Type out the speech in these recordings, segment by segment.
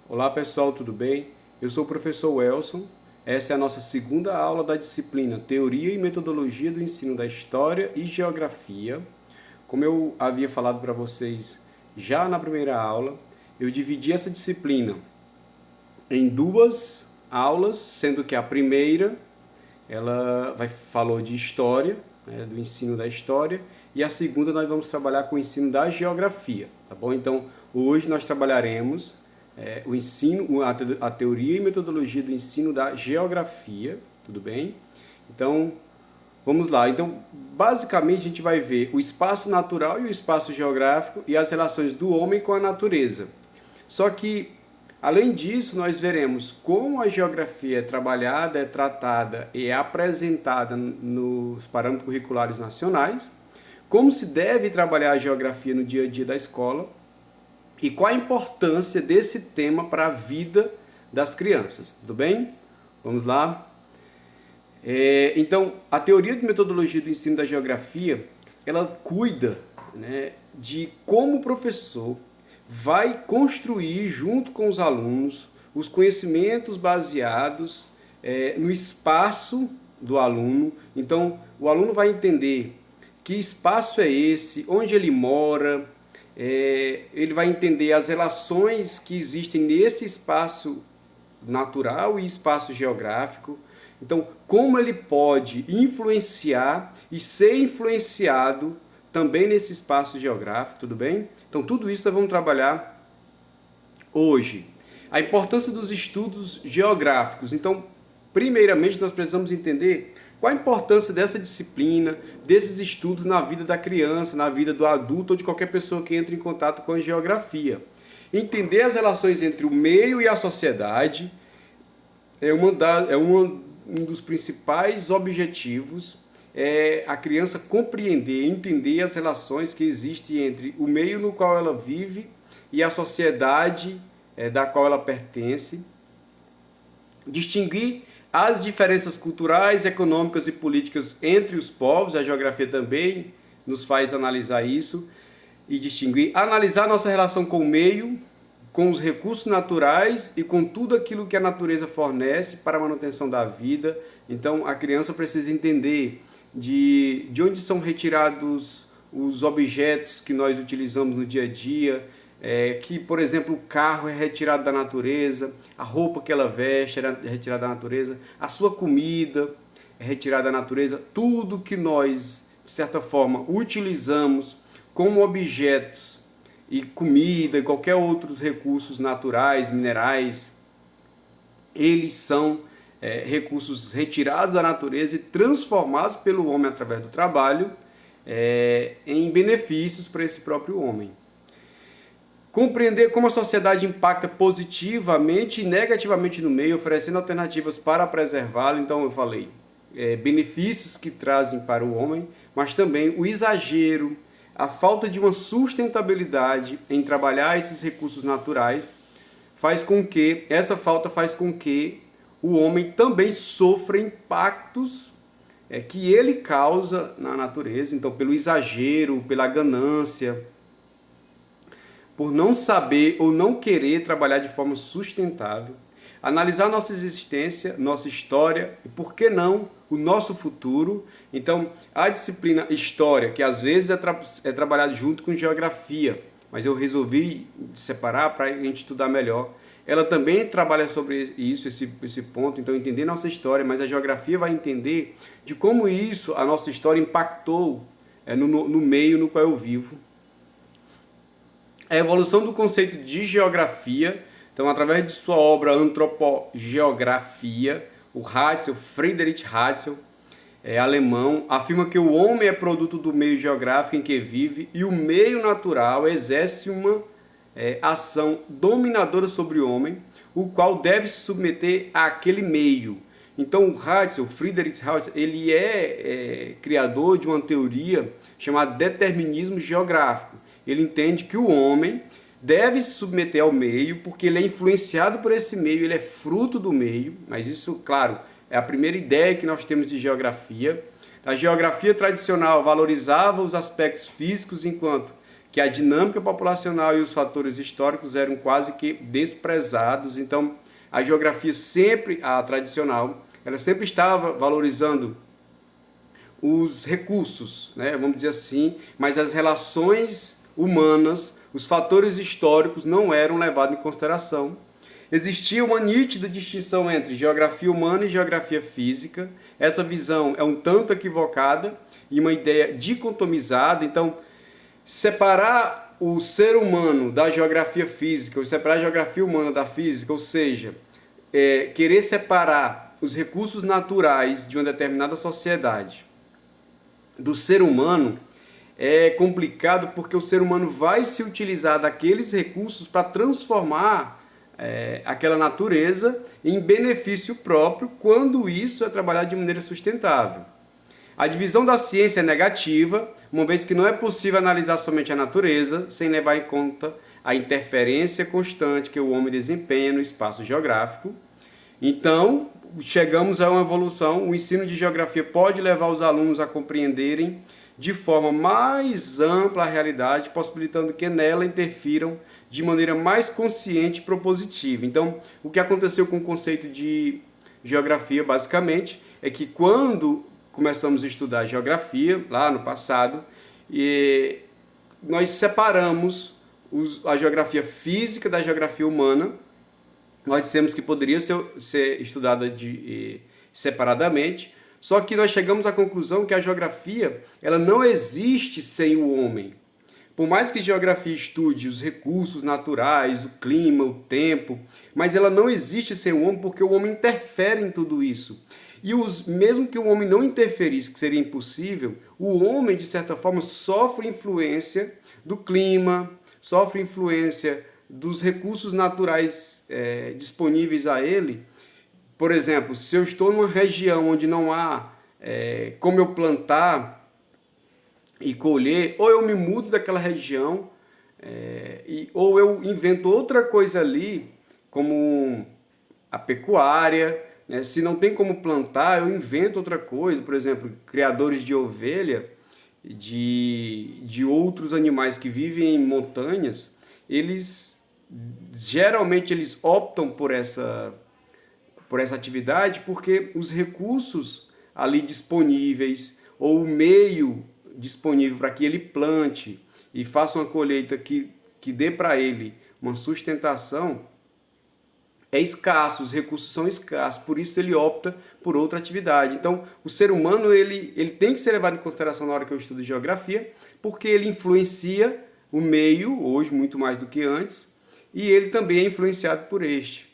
Olá pessoal, tudo bem? Eu sou o professor Welson. Essa é a nossa segunda aula da disciplina Teoria e Metodologia do Ensino da História e Geografia. Como eu havia falado para vocês já na primeira aula, eu dividi essa disciplina em duas aulas, sendo que a primeira falou de história, né, do ensino da história, e a segunda nós vamos trabalhar com o ensino da geografia, tá bom? Então, hoje nós trabalharemos o ensino, a teoria e metodologia do ensino da geografia, tudo bem? Então, vamos lá. Então, basicamente, a gente vai ver o espaço natural e o espaço geográfico e as relações do homem com a natureza. Só que, além disso, nós veremos como a geografia é trabalhada, é tratada e é apresentada nos parâmetros curriculares nacionais, como se deve trabalhar a geografia no dia a dia da escola e qual a importância desse tema para a vida das crianças. Tudo bem? Vamos lá? Então, a teoria de metodologia do ensino da geografia, ela cuida, né, de como o professor vai construir junto com os alunos os conhecimentos baseados no espaço do aluno. Então, o aluno vai entender que espaço é esse, onde ele mora, ele vai entender as relações que existem nesse espaço natural e espaço geográfico. Então, como ele pode influenciar e ser influenciado também nesse espaço geográfico, tudo bem? Então, tudo isso nós vamos trabalhar hoje. A importância dos estudos geográficos. Então, primeiramente, nós precisamos entender qual a importância dessa disciplina, desses estudos na vida da criança, na vida do adulto ou de qualquer pessoa que entre em contato com a geografia. Entender as relações entre o meio e a sociedade um dos principais objetivos, é a criança compreender, entender as relações que existem entre o meio no qual ela vive e a sociedade da qual ela pertence. Distinguir as diferenças culturais, econômicas e políticas entre os povos, a geografia também nos faz analisar isso e distinguir, analisar nossa relação com o meio, com os recursos naturais e com tudo aquilo que a natureza fornece para a manutenção da vida. Então, a criança precisa entender de onde são retirados os objetos que nós utilizamos no dia a dia, que, por exemplo, o carro é retirado da natureza, a roupa que ela veste é retirada da natureza, a sua comida é retirada da natureza, tudo que nós, de certa forma, utilizamos como objetos e comida e qualquer outros recursos naturais, minerais, eles são recursos retirados da natureza e transformados pelo homem através do trabalho em benefícios para esse próprio homem. Compreender como a sociedade impacta positivamente e negativamente no meio, oferecendo alternativas para preservá-lo. Então eu falei, benefícios que trazem para o homem, mas também o exagero, a falta de uma sustentabilidade em trabalhar esses recursos naturais essa falta faz com que o homem também sofra impactos que ele causa na natureza. Então, pelo exagero, pela ganância, por não saber ou não querer trabalhar de forma sustentável, analisar nossa existência, nossa história e, por que não, o nosso futuro. Então, a disciplina História, que às vezes é trabalhada junto com Geografia, mas eu resolvi separar para a gente estudar melhor. Ela também trabalha sobre isso, esse ponto, então entender nossa história, mas a Geografia vai entender de como isso, a nossa história, impactou no meio no qual eu vivo. A evolução do conceito de geografia. Então, através de sua obra Antropogeografia, o Friedrich Ratzel, alemão, afirma que o homem é produto do meio geográfico em que vive e o meio natural exerce uma ação dominadora sobre o homem, o qual deve se submeter àquele meio. Então, o Friedrich Ratzel, ele é criador de uma teoria chamada determinismo geográfico. Ele entende que o homem deve se submeter ao meio, porque ele é influenciado por esse meio, ele é fruto do meio, mas isso, claro, é a primeira ideia que nós temos de geografia. A geografia tradicional valorizava os aspectos físicos, enquanto que a dinâmica populacional e os fatores históricos eram quase que desprezados. Então, a geografia sempre, a tradicional, ela sempre estava valorizando os recursos, né, vamos dizer assim, mas as relações humanas, os fatores históricos não eram levados em consideração. Existia uma nítida distinção entre geografia humana e geografia física. Essa visão é um tanto equivocada e uma ideia dicotomizada. Então, separar o ser humano da geografia física, ou separar a geografia humana da física, ou seja, querer separar os recursos naturais de uma determinada sociedade do ser humano, é complicado porque o ser humano vai se utilizar daqueles recursos para transformar aquela natureza em benefício próprio, quando isso é trabalhado de maneira sustentável. A divisão da ciência é negativa, uma vez que não é possível analisar somente a natureza sem levar em conta a interferência constante que o homem desempenha no espaço geográfico. Então, chegamos a uma evolução. O ensino de geografia pode levar os alunos a compreenderem de forma mais ampla a realidade, possibilitando que nela interfiram de maneira mais consciente e propositiva. Então, o que aconteceu com o conceito de geografia, basicamente, é que quando começamos a estudar geografia, lá no passado, nós separamos a geografia física da geografia humana. Nós dissemos que poderia ser estudada separadamente, só que nós chegamos à conclusão que a geografia ela não existe sem o homem. Por mais que a geografia estude os recursos naturais, o clima, o tempo, mas ela não existe sem o homem porque o homem interfere em tudo isso. E mesmo que o homem não interferisse, que seria impossível, o homem, de certa forma, sofre influência do clima, sofre influência dos recursos naturais disponíveis a ele. Por exemplo, se eu estou numa região onde não há como eu plantar e colher, ou eu me mudo daquela região, ou eu invento outra coisa ali, como a pecuária, né? Se não tem como plantar, eu invento outra coisa. Por exemplo, criadores de ovelha, de outros animais que vivem em montanhas, geralmente eles optam por essa atividade porque os recursos ali disponíveis, ou o meio disponível para que ele plante e faça uma colheita que dê para ele uma sustentação, é escasso, os recursos são escassos, por isso ele opta por outra atividade. Então, o ser humano ele tem que ser levado em consideração na hora que eu estudo geografia, porque ele influencia o meio, hoje muito mais do que antes, e ele também é influenciado por este.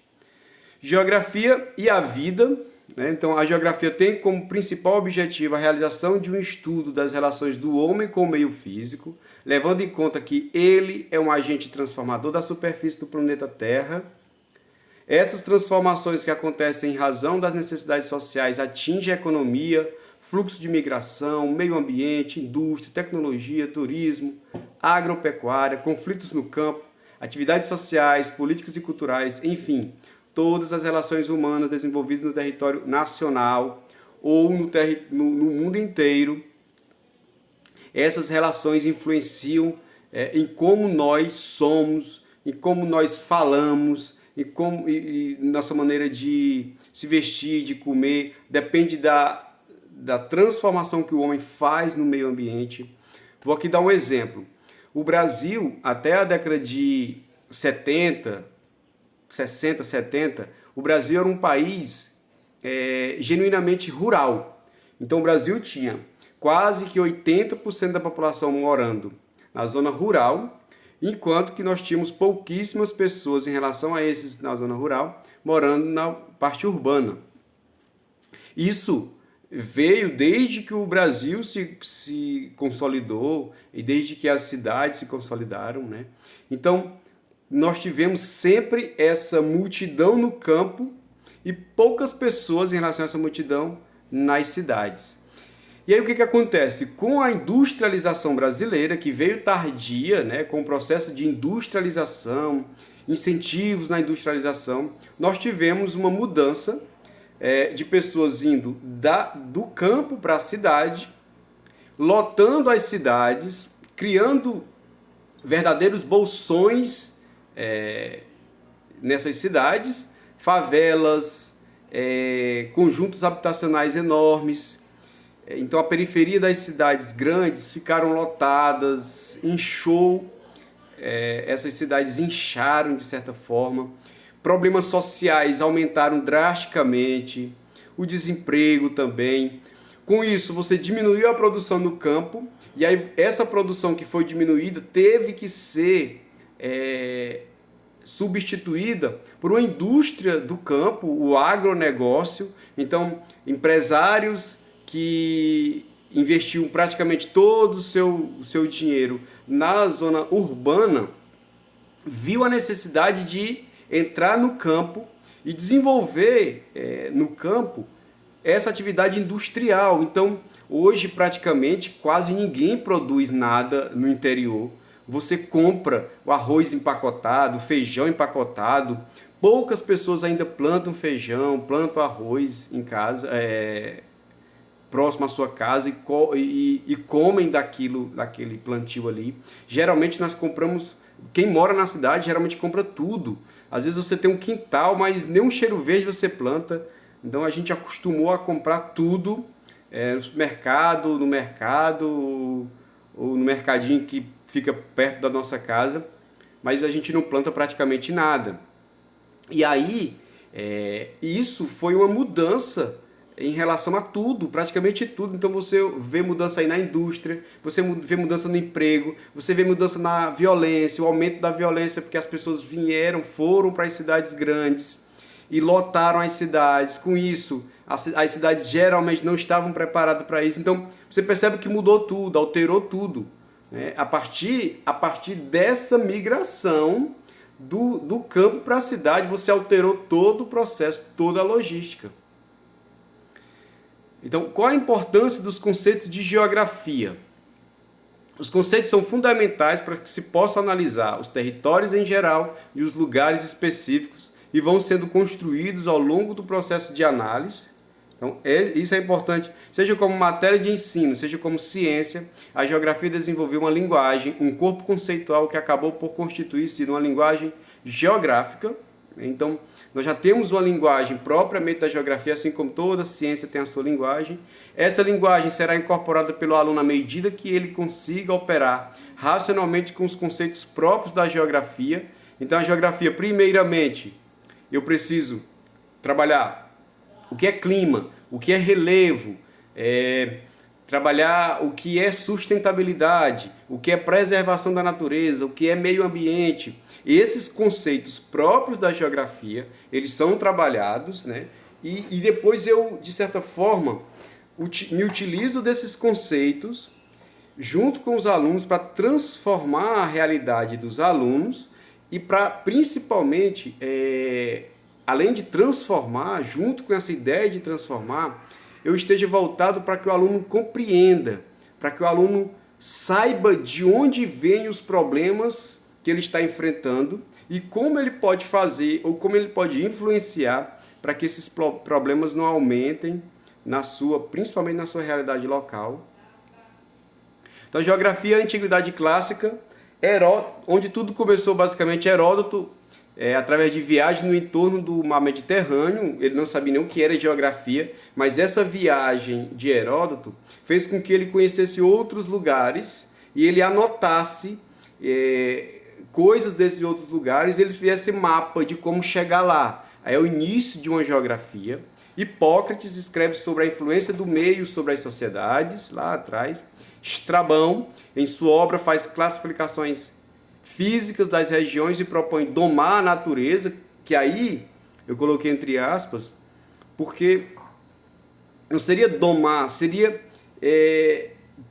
Geografia e a vida, né? Então, a geografia tem como principal objetivo a realização de um estudo das relações do homem com o meio físico, levando em conta que ele é um agente transformador da superfície do planeta Terra. Essas transformações que acontecem em razão das necessidades sociais atingem a economia, fluxo de migração, meio ambiente, indústria, tecnologia, turismo, agropecuária, conflitos no campo, atividades sociais, políticas e culturais, enfim, todas as relações humanas desenvolvidas no território nacional ou no mundo inteiro. Essas relações influenciam em como nós somos, em como nós falamos, e nossa maneira de se vestir, de comer, depende da transformação que o homem faz no meio ambiente. Vou aqui dar um exemplo. O Brasil, até a década de 60, 70, o Brasil era um país genuinamente rural. Então o Brasil tinha quase que 80% da população morando na zona rural, enquanto que nós tínhamos pouquíssimas pessoas em relação a esses na zona rural, morando na parte urbana. Isso veio desde que o Brasil se consolidou e desde que as cidades se consolidaram, né? Então, nós tivemos sempre essa multidão no campo e poucas pessoas em relação a essa multidão nas cidades. E aí o que acontece? Com a industrialização brasileira, que veio tardia, né, com o processo de industrialização, incentivos na industrialização, nós tivemos uma mudança de pessoas indo do campo para a cidade, lotando as cidades, criando verdadeiros bolsões nessas cidades, favelas, conjuntos habitacionais enormes. Então a periferia das cidades grandes ficaram lotadas, inchou, essas cidades incharam de certa forma, problemas sociais aumentaram drasticamente, o desemprego também. Com isso, você diminuiu a produção no campo, e aí essa produção que foi diminuída teve que ser substituída por uma indústria do campo, o agronegócio. Então, empresários que investiam praticamente todo o seu dinheiro na zona urbana, viu a necessidade de entrar no campo e desenvolver no campo essa atividade industrial. Então, hoje praticamente quase ninguém produz nada no interior. Você compra o arroz empacotado, o feijão empacotado. Poucas pessoas ainda plantam feijão, plantam arroz em casa, próximo à sua casa, e comem daquele plantio ali. Geralmente nós compramos, quem mora na cidade geralmente compra tudo. Às vezes você tem um quintal, mas nem um cheiro verde você planta. Então a gente acostumou a comprar tudo no supermercado, no mercado, ou no mercadinho que fica perto da nossa casa, mas a gente não planta praticamente nada. E aí, isso foi uma mudança em relação a tudo, praticamente tudo. Então você vê mudança aí na indústria, você vê mudança no emprego, você vê mudança na violência, o aumento da violência, porque as pessoas foram para as cidades grandes e lotaram as cidades. Com isso, as cidades geralmente não estavam preparadas para isso. Então você percebe que mudou tudo, alterou tudo, né? A partir dessa migração do campo para a cidade, você alterou todo o processo, toda a logística. Então, qual a importância dos conceitos de geografia? Os conceitos são fundamentais para que se possa analisar os territórios em geral e os lugares específicos, e vão sendo construídos ao longo do processo de análise. Então, isso é importante. Seja como matéria de ensino, seja como ciência, a geografia desenvolveu uma linguagem, um corpo conceitual que acabou por constituir-se numa linguagem geográfica. Então, nós já temos uma linguagem propriamente da geografia, assim como toda ciência tem a sua linguagem. Essa linguagem será incorporada pelo aluno à medida que ele consiga operar racionalmente com os conceitos próprios da geografia. Então, a geografia, primeiramente, eu preciso trabalhar o que é clima, o que é relevo, trabalhar o que é sustentabilidade, o que é preservação da natureza, o que é meio ambiente. Esses conceitos próprios da geografia, eles são trabalhados, né? E depois eu, de certa forma, me utilizo desses conceitos junto com os alunos para transformar a realidade dos alunos e para, principalmente, além de transformar, junto com essa ideia de transformar, eu esteja voltado para que o aluno compreenda, para que o aluno saiba de onde vêm os problemas que ele está enfrentando e como ele pode fazer ou como ele pode influenciar para que esses problemas não aumentem principalmente na sua realidade local. Então, geografia, antiguidade clássica, onde tudo começou basicamente Heródoto, através de viagem no entorno do mar Mediterrâneo. Ele não sabia nem o que era geografia, mas essa viagem de Heródoto fez com que ele conhecesse outros lugares e ele anotasse coisas desses outros lugares, e ele fizesse mapa de como chegar lá. Aí é o início de uma geografia. Hipócrates escreve sobre a influência do meio sobre as sociedades, lá atrás. Estrabão, em sua obra, faz classificações físicas das regiões e propõe domar a natureza, que aí eu coloquei entre aspas, porque não seria domar, seria...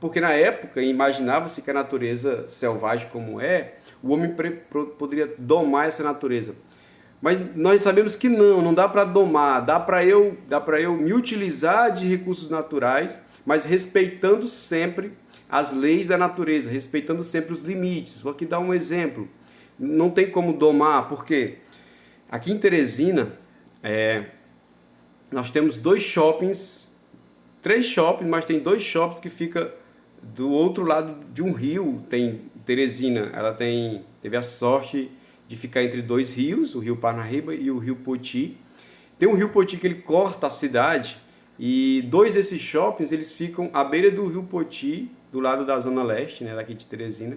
porque na época imaginava-se que a natureza selvagem como o homem poderia domar essa natureza. Mas nós sabemos que não dá para domar, dá para eu me utilizar de recursos naturais, mas respeitando sempre as leis da natureza, respeitando sempre os limites. Vou aqui dar um exemplo. Não tem como domar, porque aqui em Teresina, nós temos 3 shoppings, mas tem 2 shoppings que ficam do outro lado de um rio, tem Teresina, ela teve a sorte de ficar entre dois rios, o Rio Parnaíba e o Rio Poti. Tem um Rio Poti que ele corta a cidade e dois desses shoppings eles ficam à beira do Rio Poti, do lado da Zona Leste, né, daqui de Teresina.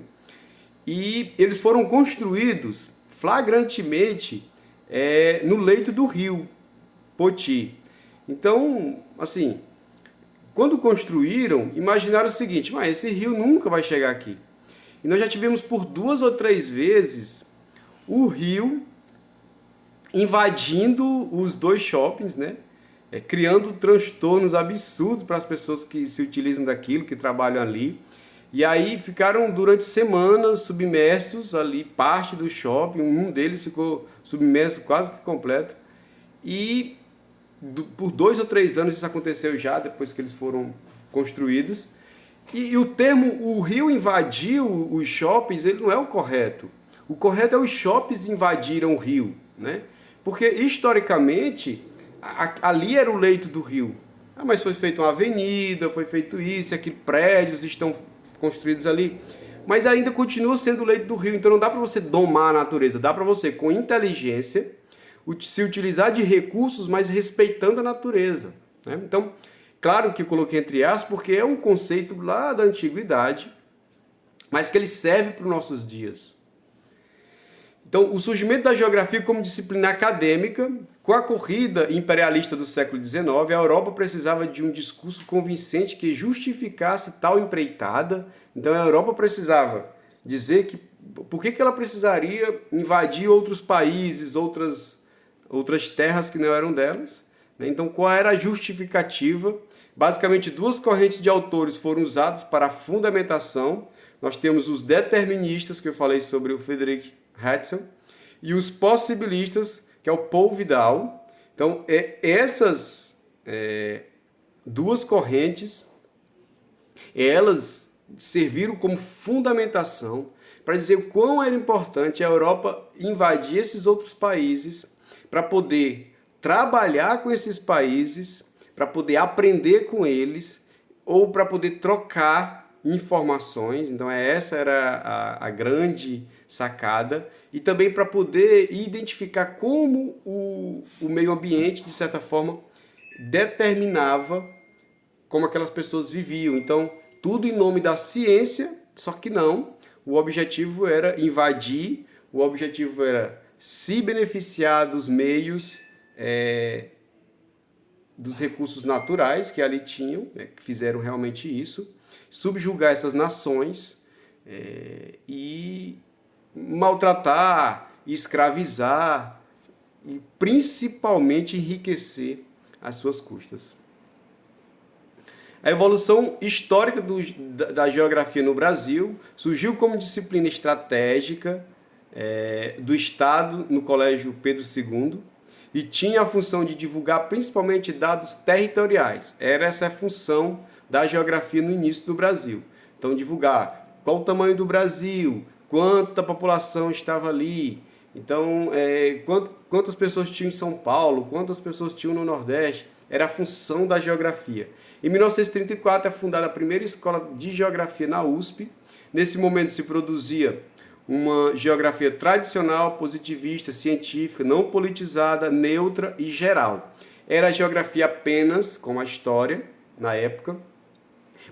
E eles foram construídos flagrantemente no leito do rio Poti. Então, assim, quando construíram, imaginaram o seguinte: mas esse rio nunca vai chegar aqui. E nós já tivemos por 2 ou 3 vezes o rio invadindo os dois shoppings, né? Criando transtornos absurdos para as pessoas que se utilizam daquilo, que trabalham ali. E aí ficaram durante semanas submersos ali, parte do shopping, um deles ficou submerso quase que completo. E por 2 ou 3 anos isso aconteceu já, depois que eles foram construídos. E o termo, o rio invadiu os shoppings, ele não é o correto. O correto é os shoppings invadiram o rio, né? Porque historicamente, ali era o leito do rio. Ah, mas foi feita uma avenida, foi feito isso, aquilo, prédios estão construídos ali. Mas ainda continua sendo o leito do rio, então não dá para você domar a natureza, dá para você, com inteligência, se utilizar de recursos, mas respeitando a natureza, né? Então, claro que eu coloquei entre aspas, porque é um conceito lá da antiguidade, mas que ele serve para os nossos dias. Então, o surgimento da geografia como disciplina acadêmica, com a corrida imperialista do século XIX, a Europa precisava de um discurso convincente que justificasse tal empreitada. Então, a Europa precisava dizer que por que ela precisaria invadir outros países, outras terras que não eram delas. Então, qual era a justificativa? Basicamente, 2 correntes de autores foram usadas para a fundamentação. Nós temos os deterministas, que eu falei sobre o Friedrich Hatzel, e os possibilistas, que é o Paul Vidal. Então, essas 2 correntes, elas serviram como fundamentação para dizer o quão era importante a Europa invadir esses outros países para poder trabalhar com esses países, para poder aprender com eles, ou para poder trocar informações. Então essa era a grande sacada. E também para poder identificar como o meio ambiente, de certa forma, determinava como aquelas pessoas viviam. Então, tudo em nome da ciência, só que não. O objetivo era invadir, o objetivo era se beneficiar dos meios, dos recursos naturais que ali tinham, né, que fizeram realmente isso, subjugar essas nações e maltratar, escravizar e principalmente enriquecer às suas custas. A evolução histórica da geografia no Brasil surgiu como disciplina estratégica do Estado no Colégio Pedro II e tinha a função de divulgar principalmente dados territoriais. Era essa a função da geografia no início do Brasil. Então, divulgar qual o tamanho do Brasil, quanta população estava ali, então quantas pessoas tinham em São Paulo, quantas pessoas tinham no Nordeste. Era a função da geografia. Em 1934 é fundada a primeira escola de geografia na USP. Nesse momento se produzia uma geografia tradicional, positivista, científica, não politizada, neutra e geral. Era a geografia apenas, como a história, na época,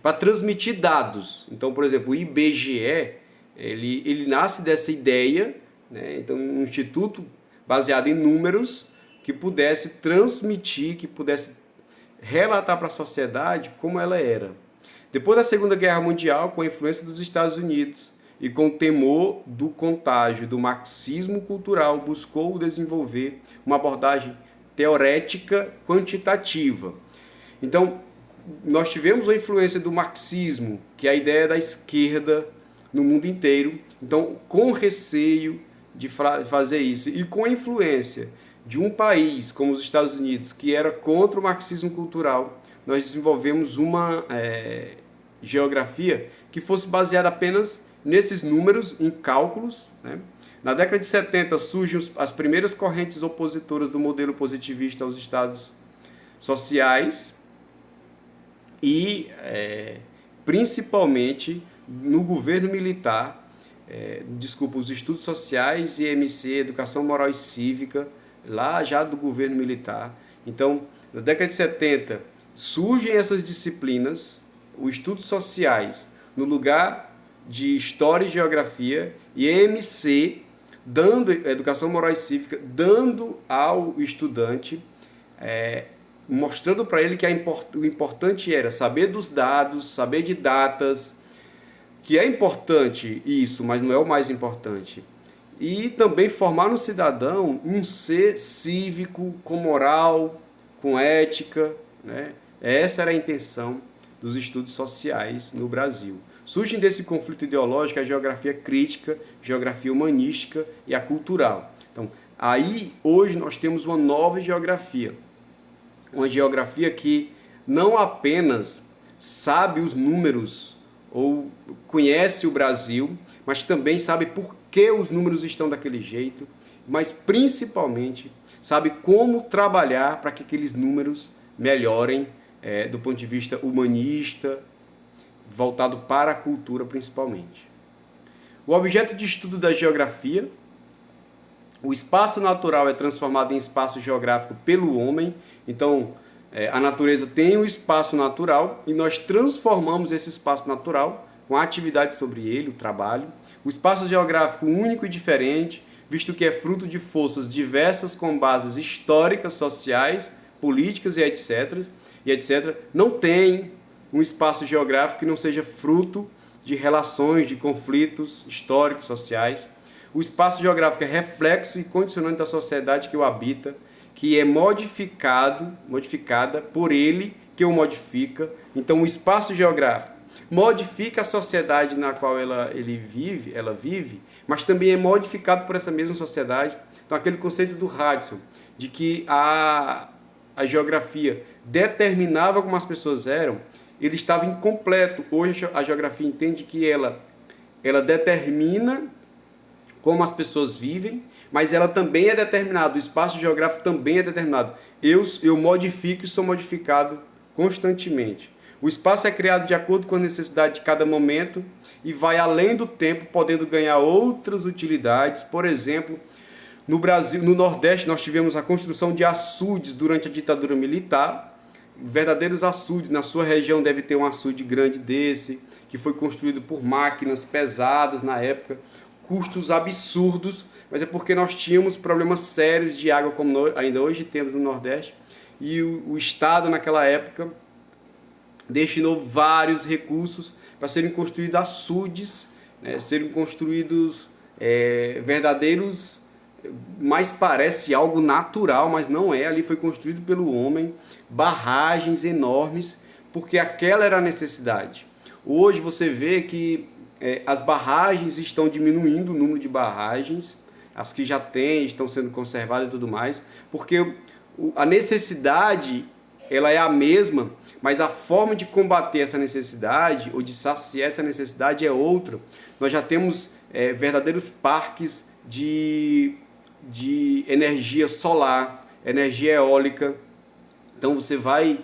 para transmitir dados. Então, por exemplo, o IBGE, ele nasce dessa ideia, né? Então, um instituto baseado em números que pudesse transmitir, que pudesse relatar para a sociedade como ela era. Depois da Segunda Guerra Mundial, com a influência dos Estados Unidos e com o temor do contágio do marxismo cultural, buscou desenvolver uma abordagem teorética quantitativa. Então, nós tivemos a influência do marxismo, que é a ideia da esquerda no mundo inteiro. Então, com receio de fazer isso e com a influência de um país como os Estados Unidos, que era contra o marxismo cultural, nós desenvolvemos uma geografia que fosse baseada apenas nesses números, em cálculos, né? Na década de 70 surgem as primeiras correntes opositoras do modelo positivista aos estados sociais e, principalmente, no governo militar, os estudos sociais e EMC, Educação Moral e Cívica, lá já do governo militar. Então, na década de 70, surgem essas disciplinas, os estudos sociais, no lugar de História e Geografia, e EMC, dando Educação Moral e Cívica, dando ao estudante, mostrando para ele que o importante era saber dos dados, saber de datas, que é importante isso, mas não é o mais importante. E também formar no cidadão um ser cívico, com moral, com ética, né? Essa era a intenção dos estudos sociais no Brasil. Surgem desse conflito ideológico a geografia crítica, geografia humanística e a cultural. Então, aí, hoje, nós temos uma nova geografia. Uma geografia que não apenas sabe os números ou conhece o Brasil, mas também sabe por que os números estão daquele jeito, mas principalmente sabe como trabalhar para que aqueles números melhorem do ponto de vista humanista, voltado para a cultura principalmente. O objeto de estudo da geografia, o espaço natural é transformado em espaço geográfico pelo homem, então a natureza tem um espaço natural e nós transformamos esse espaço natural com a atividade sobre ele, o trabalho. O espaço geográfico único e diferente, visto que é fruto de forças diversas com bases históricas, sociais, políticas e etc., não tem um espaço geográfico que não seja fruto de relações, de conflitos históricos, sociais. O espaço geográfico é reflexo e condicionante da sociedade que o habita, que é modificada por ele que o modifica. Então, o espaço geográfico modifica a sociedade na qual ela vive, mas também é modificado por essa mesma sociedade. Então, aquele conceito do Hudson, de que a geografia determinava como as pessoas eram, ele estava incompleto. Hoje a geografia entende que ela determina como as pessoas vivem, mas ela também é determinada, o espaço geográfico também é determinado. Eu modifico e sou modificado constantemente. O espaço é criado de acordo com a necessidade de cada momento e vai além do tempo, podendo ganhar outras utilidades. Por exemplo, no Brasil, no Nordeste, nós tivemos a construção de açudes durante a ditadura militar, verdadeiros açudes. Na sua região deve ter um açude grande desse, que foi construído por máquinas pesadas na época, custos absurdos, mas é porque nós tínhamos problemas sérios de água, como ainda hoje temos no Nordeste, e o Estado naquela época destinou vários recursos para serem construídos açudes, né, serem construídos verdadeiros, mas parece algo natural, mas não é. Ali foi construído pelo homem, barragens enormes, porque aquela era a necessidade. Hoje você vê que as barragens estão diminuindo, o número de barragens, as que já tem estão sendo conservadas e tudo mais, porque a necessidade ela é a mesma, mas a forma de combater essa necessidade ou de saciar essa necessidade é outra. Nós já temos verdadeiros parques de energia solar, energia eólica. Então você vai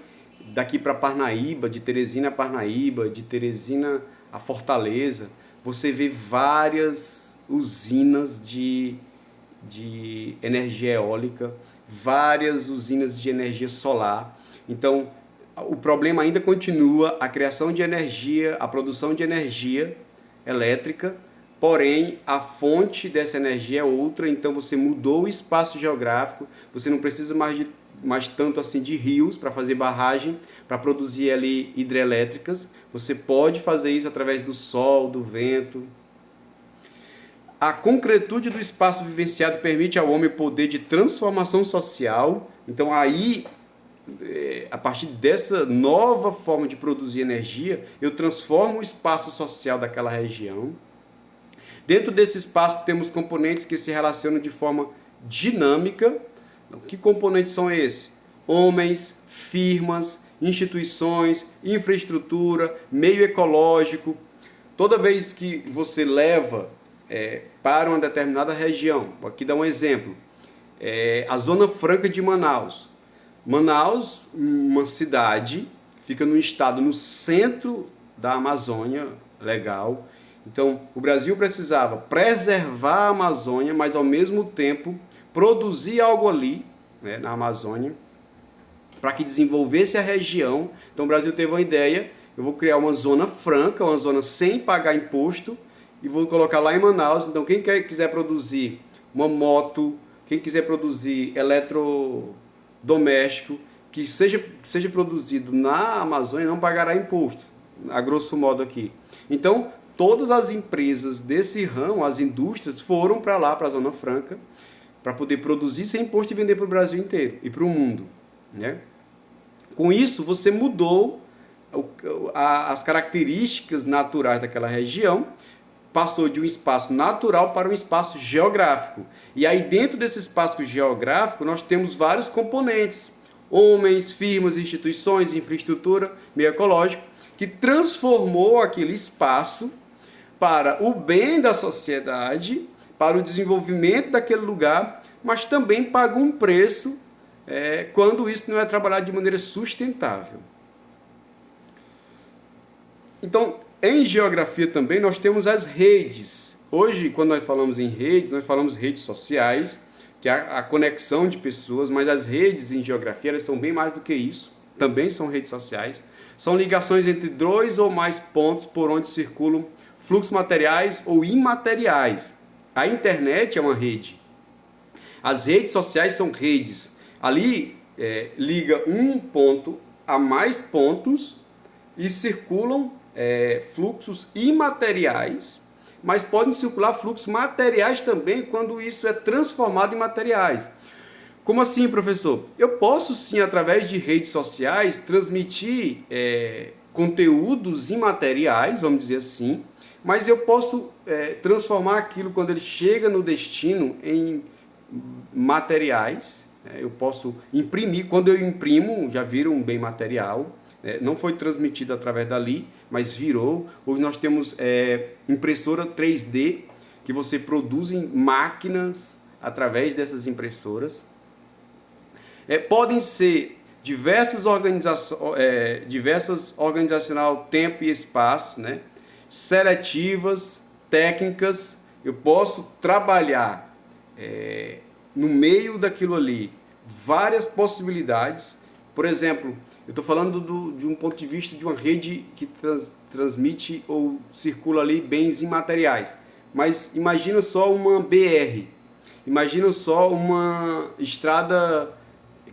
daqui para Parnaíba, de Teresina a Parnaíba, de Teresina a Fortaleza, você vê várias usinas de energia eólica, várias usinas de energia solar. Então, o problema ainda continua a criação de energia, a produção de energia elétrica, porém, a fonte dessa energia é outra, então você mudou o espaço geográfico, você não precisa mais tanto assim de rios para fazer barragem, para produzir ali hidrelétricas. Você pode fazer isso através do sol, do vento. A concretude do espaço vivenciado permite ao homem poder de transformação social. Então aí, a partir dessa nova forma de produzir energia, eu transformo o espaço social daquela região. Dentro desse espaço temos componentes que se relacionam de forma dinâmica. Que componentes são esses? Homens, firmas, instituições, infraestrutura, meio ecológico. Toda vez que você leva para uma determinada região, vou aqui dar um exemplo, a Zona Franca de Manaus. Manaus, uma cidade, fica no estado, no centro da Amazônia, legal, Então, o Brasil precisava preservar a Amazônia, mas ao mesmo tempo produzir algo ali, né, na Amazônia, para que desenvolvesse a região. Então, o Brasil teve uma ideia: eu vou criar uma zona franca, uma zona sem pagar imposto, e vou colocar lá em Manaus. Então, quem quiser produzir uma moto, quem quiser produzir eletrodoméstico, que seja produzido na Amazônia, não pagará imposto, a grosso modo aqui. Então, todas as empresas desse ramo, as indústrias, foram para lá, para a Zona Franca, para poder produzir sem imposto e vender para o Brasil inteiro e para o mundo, né? Com isso, você mudou as características naturais daquela região, passou de um espaço natural para um espaço geográfico. E aí, dentro desse espaço geográfico, nós temos vários componentes: homens, firmas, instituições, infraestrutura, meio ecológico, que transformou aquele espaço para o bem da sociedade, para o desenvolvimento daquele lugar, mas também paga um preço quando isso não é trabalhado de maneira sustentável. Então, em geografia também nós temos as redes. Hoje, quando nós falamos em redes, nós falamos redes sociais, que é a conexão de pessoas, mas as redes em geografia, elas são bem mais do que isso, também são redes sociais. São ligações entre dois ou mais pontos por onde circulam fluxos materiais ou imateriais. A internet é uma rede. As redes sociais são redes. Ali liga um ponto a mais pontos e circulam fluxos imateriais, mas podem circular fluxos materiais também quando isso é transformado em materiais. Como assim, professor? Eu posso sim, através de redes sociais, transmitir conteúdos imateriais, vamos dizer assim, mas eu posso transformar aquilo, quando ele chega no destino, em materiais. Eu posso imprimir. Quando eu imprimo, já vira um bem material. Não foi transmitido através dali, mas virou. Hoje nós temos impressora 3D, que você produz em máquinas através dessas impressoras. Podem ser diversas organizacional, tempo e espaço, né? Seletivas, técnicas. Eu posso trabalhar no meio daquilo ali várias possibilidades. Por exemplo, eu estou falando de um ponto de vista de uma rede que transmite ou circula ali bens imateriais. Mas imagina só uma BR, imagina só uma estrada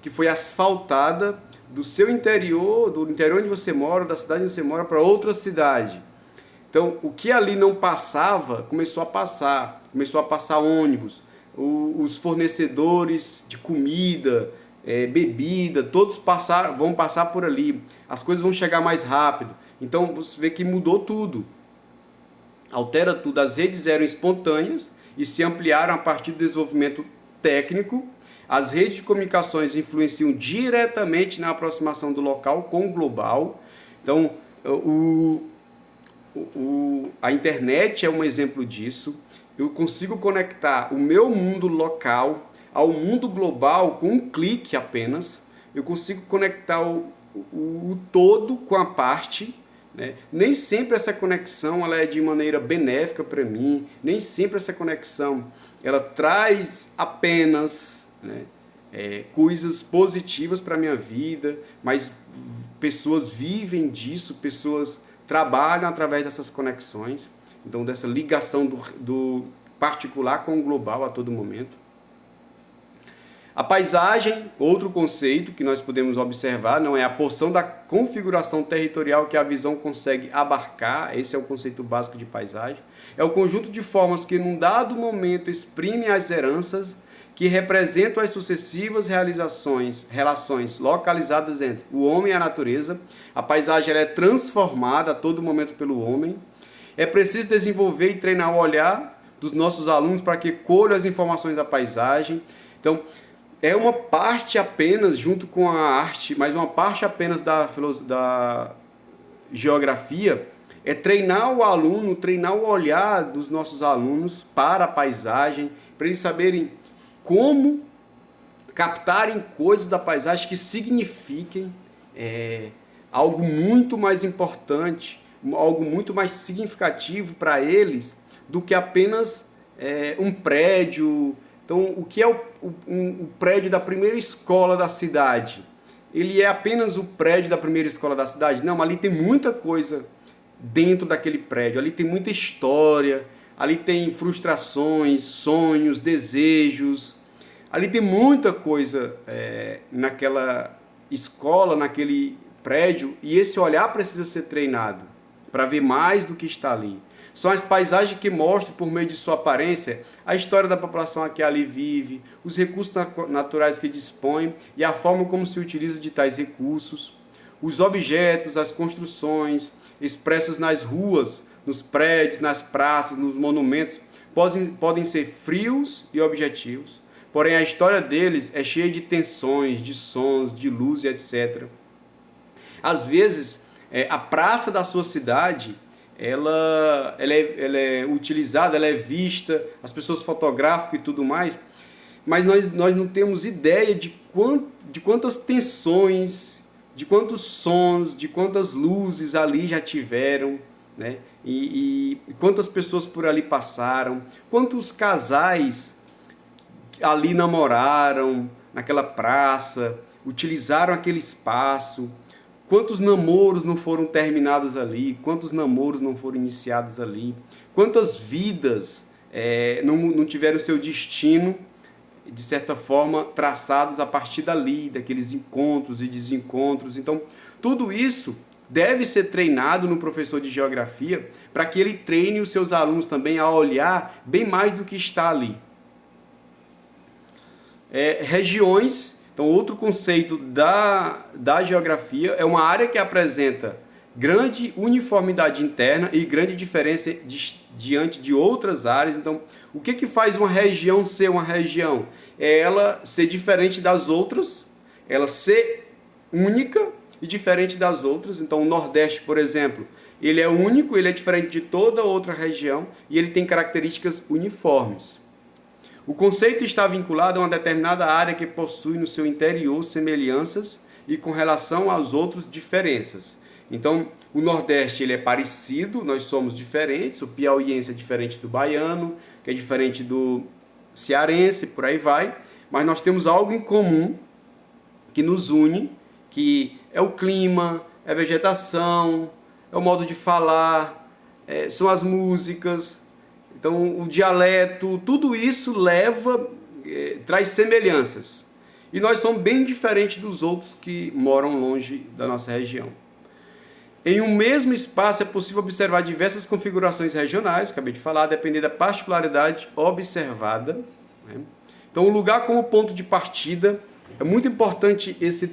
que foi asfaltada do seu interior, do interior onde você mora, da cidade onde você mora, para outra cidade. Então, o que ali não passava, começou a passar ônibus, os fornecedores de comida, bebida, todos vão passar por ali, as coisas vão chegar mais rápido. Então, você vê que mudou tudo, altera tudo. As redes eram espontâneas e se ampliaram a partir do desenvolvimento técnico. As redes de comunicações influenciam diretamente na aproximação do local com o global. Então, a internet é um exemplo disso. Eu consigo conectar o meu mundo local ao mundo global com um clique apenas. Eu consigo conectar o todo com a parte, né? Nem sempre essa conexão ela é de maneira benéfica para mim, nem sempre essa conexão ela traz apenas, né, coisas positivas para a minha vida, mas pessoas vivem disso, pessoas trabalham através dessas conexões, então dessa ligação do particular com o global a todo momento. A paisagem, outro conceito que nós podemos observar, não é a porção da configuração territorial que a visão consegue abarcar, esse é o conceito básico de paisagem, é o conjunto de formas que num dado momento exprimem as heranças que representam as sucessivas relações localizadas entre o homem e a natureza. A paisagem ela é transformada a todo momento pelo homem. É preciso desenvolver e treinar o olhar dos nossos alunos para que colham as informações da paisagem. Então, é uma parte apenas, junto com a arte, mas uma parte apenas da geografia, é treinar o aluno, treinar o olhar dos nossos alunos para a paisagem, para eles saberem como captarem coisas da paisagem que signifiquem algo muito mais importante, algo muito mais significativo para eles do que apenas um prédio. Então, o que é o prédio da primeira escola da cidade? Ele é apenas o prédio da primeira escola da cidade? Não, ali tem muita coisa dentro daquele prédio, ali tem muita história, ali tem frustrações, sonhos, desejos, ali tem muita coisa naquela escola, naquele prédio, e esse olhar precisa ser treinado para ver mais do que está ali. São as paisagens que mostram, por meio de sua aparência, a história da população que ali vive, os recursos naturais que dispõe e a forma como se utiliza de tais recursos, os objetos, as construções expressos nas ruas, nos prédios, nas praças, nos monumentos, podem ser frios e objetivos, porém a história deles é cheia de tensões, de sons, de luz e etc. Às vezes, a praça da sua cidade ela é utilizada, ela é vista, as pessoas fotografam e tudo mais, mas nós não temos ideia de quantas tensões, de quantos sons, de quantas luzes ali já tiveram, né? E quantas pessoas por ali passaram, quantos casais ali namoraram naquela praça, utilizaram aquele espaço. Quantos namoros não foram terminados ali? Quantos namoros não foram iniciados ali? Quantas vidas não tiveram seu destino, de certa forma, traçados a partir dali, daqueles encontros e desencontros? Então, tudo isso deve ser treinado no professor de geografia para que ele treine os seus alunos também a olhar bem mais do que está ali. Regiões. Então, outro conceito da geografia é uma área que apresenta grande uniformidade interna e grande diferença diante de outras áreas. Então, o que faz uma região ser uma região? É ela ser diferente das outras, ela ser única e diferente das outras. Então, o Nordeste, por exemplo, ele é único, ele é diferente de toda outra região e ele tem características uniformes. O conceito está vinculado a uma determinada área que possui no seu interior semelhanças e com relação aos outros diferenças. Então, o Nordeste ele é parecido, nós somos diferentes, o piauiense é diferente do baiano, que é diferente do cearense, por aí vai, mas nós temos algo em comum que nos une, que é o clima, é a vegetação, é o modo de falar, são as músicas. Então, o dialeto, tudo isso traz semelhanças. E nós somos bem diferentes dos outros que moram longe da nossa região. Em um mesmo espaço é possível observar diversas configurações regionais, acabei de falar, dependendo da particularidade observada, né? Então, o lugar como ponto de partida, é muito importante esse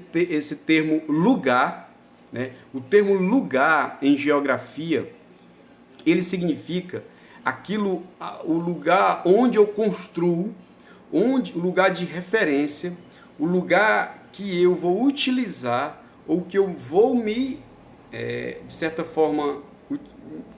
termo lugar, né? O termo lugar em geografia, ele significa o lugar onde eu construo, o lugar de referência, o lugar que eu vou utilizar ou que eu vou de certa forma,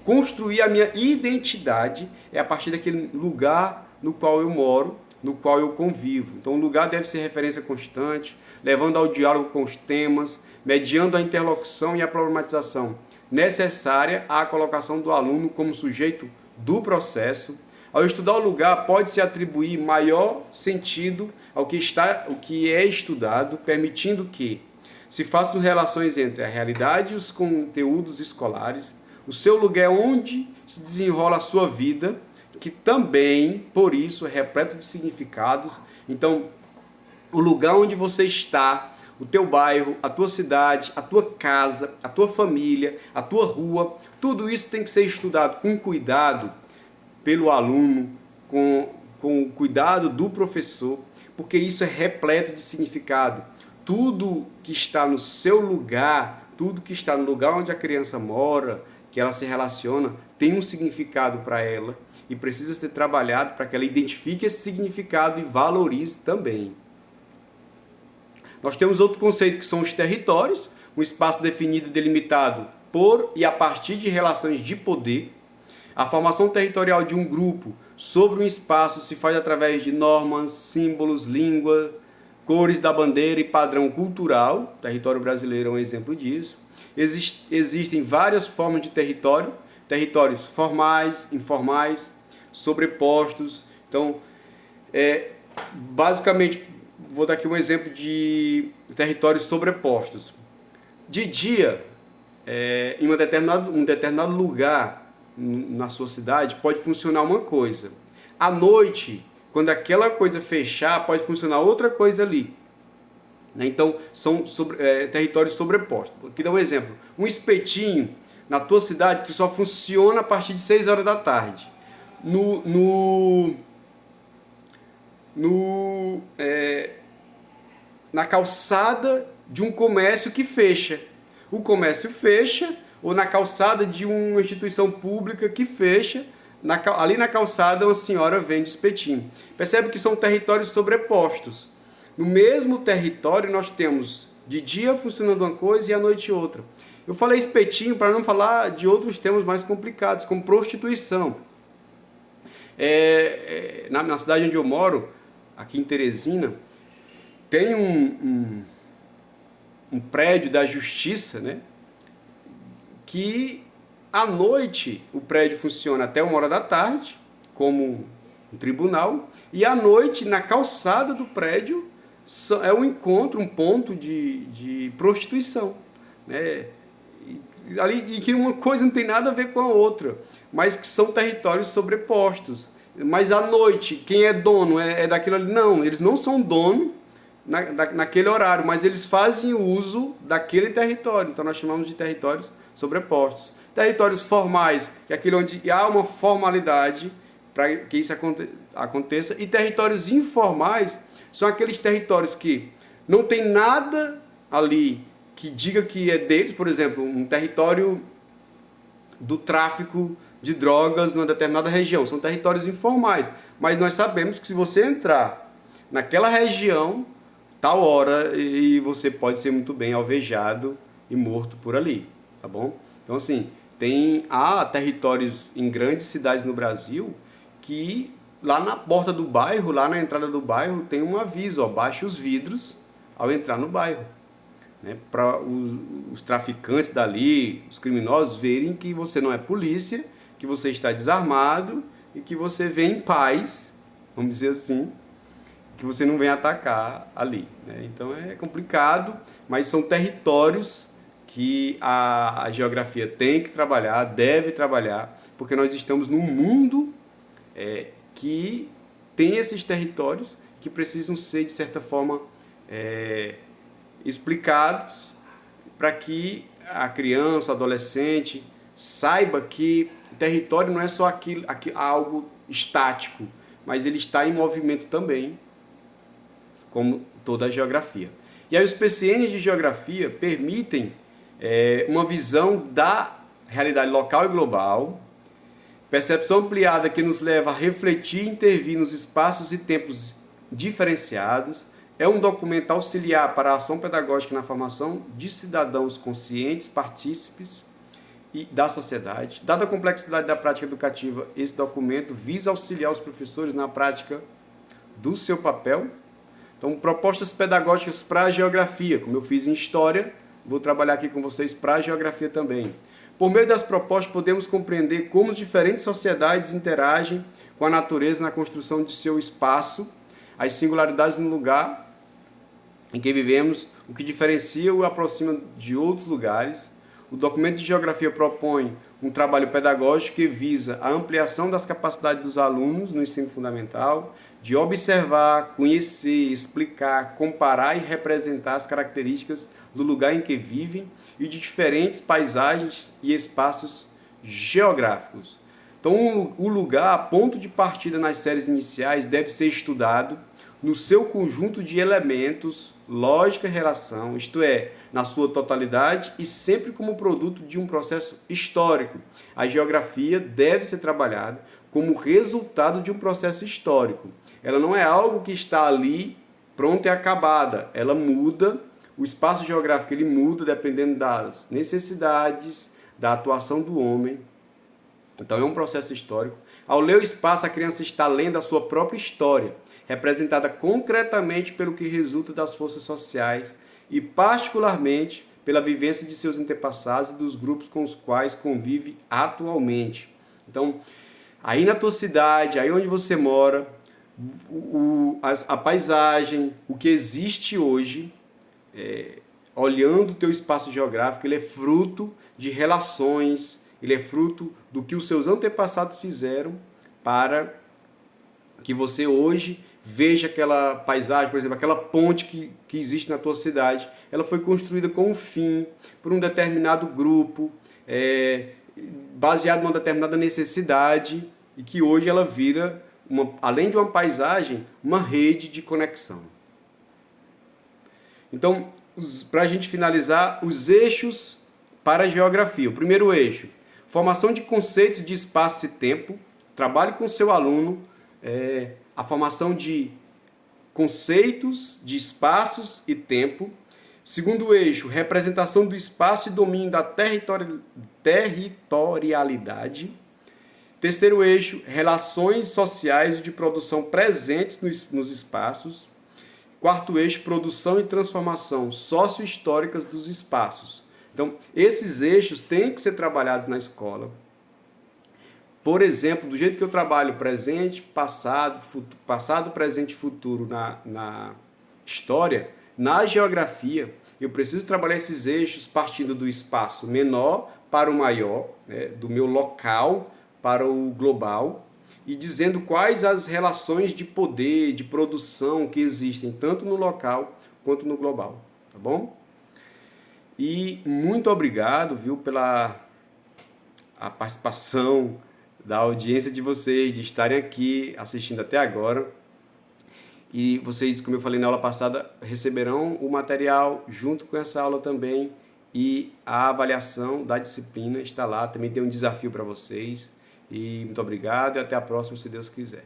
construir a minha identidade é a partir daquele lugar no qual eu moro, no qual eu convivo. Então, o lugar deve ser referência constante, levando ao diálogo com os temas, mediando a interlocução e a problematização necessária à colocação do aluno como sujeito do processo. Ao estudar o lugar, pode-se atribuir maior sentido ao que é estudado, permitindo que se façam relações entre a realidade e os conteúdos escolares. O seu lugar é onde se desenrola a sua vida, que também, por isso, é repleto de significados. Então, o lugar onde você está, o teu bairro, a tua cidade, a tua casa, a tua família, a tua rua, tudo isso tem que ser estudado com cuidado pelo aluno, com o cuidado do professor, porque isso é repleto de significado. Tudo que está no seu lugar, tudo que está no lugar onde a criança mora, que ela se relaciona, tem um significado para ela e precisa ser trabalhado para que ela identifique esse significado e valorize também. Nós temos outro conceito que são os territórios, um espaço definido e delimitado por e a partir de relações de poder. A formação territorial de um grupo sobre um espaço se faz através de normas, símbolos, língua, cores da bandeira e padrão cultural. O território brasileiro é um exemplo disso. Existem várias formas de território, territórios formais, informais, sobrepostos. Então, basicamente, vou dar aqui um exemplo de territórios sobrepostos. De dia, em um determinado lugar na sua cidade, pode funcionar uma coisa. À noite, quando aquela coisa fechar, pode funcionar outra coisa ali. Então, são territórios sobrepostos. Aqui dá um exemplo. Um espetinho na tua cidade que só funciona a partir de 6 horas da tarde. Na calçada de um comércio que fecha. O comércio fecha, ou na calçada de uma instituição pública que fecha. Ali na calçada uma senhora vende espetinho. Percebe que são territórios sobrepostos. No mesmo território nós temos de dia funcionando uma coisa e à noite outra. Eu falei espetinho para não falar de outros temas mais complicados, como prostituição. Na cidade onde eu moro, aqui em Teresina, tem um prédio da justiça, né? Que à noite o prédio funciona até 1 hora da tarde, como um tribunal, e à noite, na calçada do prédio, é um encontro, um ponto de prostituição, né? E que uma coisa não tem nada a ver com a outra, mas que são territórios sobrepostos. Mas à noite, quem é dono é daquilo ali? Não, eles não são dono naquele horário, mas eles fazem uso daquele território. Então nós chamamos de territórios sobrepostos. Territórios formais, que é aquele onde há uma formalidade para que isso aconteça. E territórios informais são aqueles territórios que não tem nada ali que diga que é deles. Por exemplo, um território do tráfico de drogas numa determinada região. São territórios informais. Mas nós sabemos que se você entrar naquela região, tal hora, e você pode ser muito bem alvejado e morto por ali, tá bom? Então, assim, há territórios em grandes cidades no Brasil que lá na porta do bairro, lá na entrada do bairro, tem um aviso, ó, baixe os vidros ao entrar no bairro, né? Para os traficantes dali, os criminosos, verem que você não é polícia, que você está desarmado e que você vem em paz, vamos dizer assim, que você não vem atacar ali, né? Então é complicado, mas são territórios que a geografia tem que trabalhar, deve trabalhar, porque nós estamos num mundo que tem esses territórios que precisam ser, de certa forma, explicados para que a criança, o adolescente, saiba que território não é só algo estático, mas ele está em movimento também, como toda a geografia. E aí os PCNs de geografia permitem uma visão da realidade local e global, percepção ampliada que nos leva a refletir e intervir nos espaços e tempos diferenciados. É um documento auxiliar para a ação pedagógica na formação de cidadãos conscientes, partícipes da sociedade. Dada a complexidade da prática educativa, esse documento visa auxiliar os professores na prática do seu papel. Então, propostas pedagógicas para a geografia, como eu fiz em História, vou trabalhar aqui com vocês para a geografia também. Por meio das propostas, podemos compreender como diferentes sociedades interagem com a natureza na construção de seu espaço, as singularidades no lugar em que vivemos, o que diferencia ou aproxima de outros lugares. O documento de geografia propõe um trabalho pedagógico que visa a ampliação das capacidades dos alunos no ensino fundamental, de observar, conhecer, explicar, comparar e representar as características do lugar em que vivem e de diferentes paisagens e espaços geográficos. Então, o lugar, ponto de partida nas séries iniciais, deve ser estudado no seu conjunto de elementos, lógica e relação, isto é, na sua totalidade e sempre como produto de um processo histórico. A geografia deve ser trabalhada como resultado de um processo histórico. Ela não é algo que está ali pronta e acabada. Ela muda, o espaço geográfico ele muda dependendo das necessidades, da atuação do homem. Então é um processo histórico. Ao ler o espaço, a criança está lendo a sua própria história, representada concretamente pelo que resulta das forças sociais e particularmente pela vivência de seus antepassados e dos grupos com os quais convive atualmente. Então, aí na tua cidade, aí onde você mora, a paisagem, o que existe hoje, olhando o teu espaço geográfico, ele é fruto de relações, ele é fruto do que os seus antepassados fizeram para que você hoje veja aquela paisagem, por exemplo, aquela ponte que existe na tua cidade. Ela foi construída com um fim, por um determinado grupo, baseado numa determinada necessidade, e que hoje ela vira, além de uma paisagem, uma rede de conexão. Então, para a gente finalizar, os eixos para a geografia. O primeiro eixo, formação de conceitos de espaço e tempo. Trabalhe com o seu aluno a formação de conceitos de espaços e tempo. Segundo eixo, representação do espaço e domínio da territorialidade. Terceiro eixo, relações sociais e de produção presentes nos espaços. Quarto eixo, produção e transformação socio-históricas dos espaços. Então, esses eixos têm que ser trabalhados na escola. Por exemplo, do jeito que eu trabalho presente, passado, presente e futuro na história, na geografia, eu preciso trabalhar esses eixos partindo do espaço menor para o maior, né, do meu local para o global, e dizendo quais as relações de poder, de produção que existem, tanto no local quanto no global, tá bom? E muito obrigado, viu, pela a participação da audiência de vocês, de estarem aqui assistindo até agora. E vocês, como eu falei na aula passada, receberão o material junto com essa aula também, e a avaliação da disciplina está lá, também tem um desafio para vocês. E muito obrigado e até a próxima, se Deus quiser.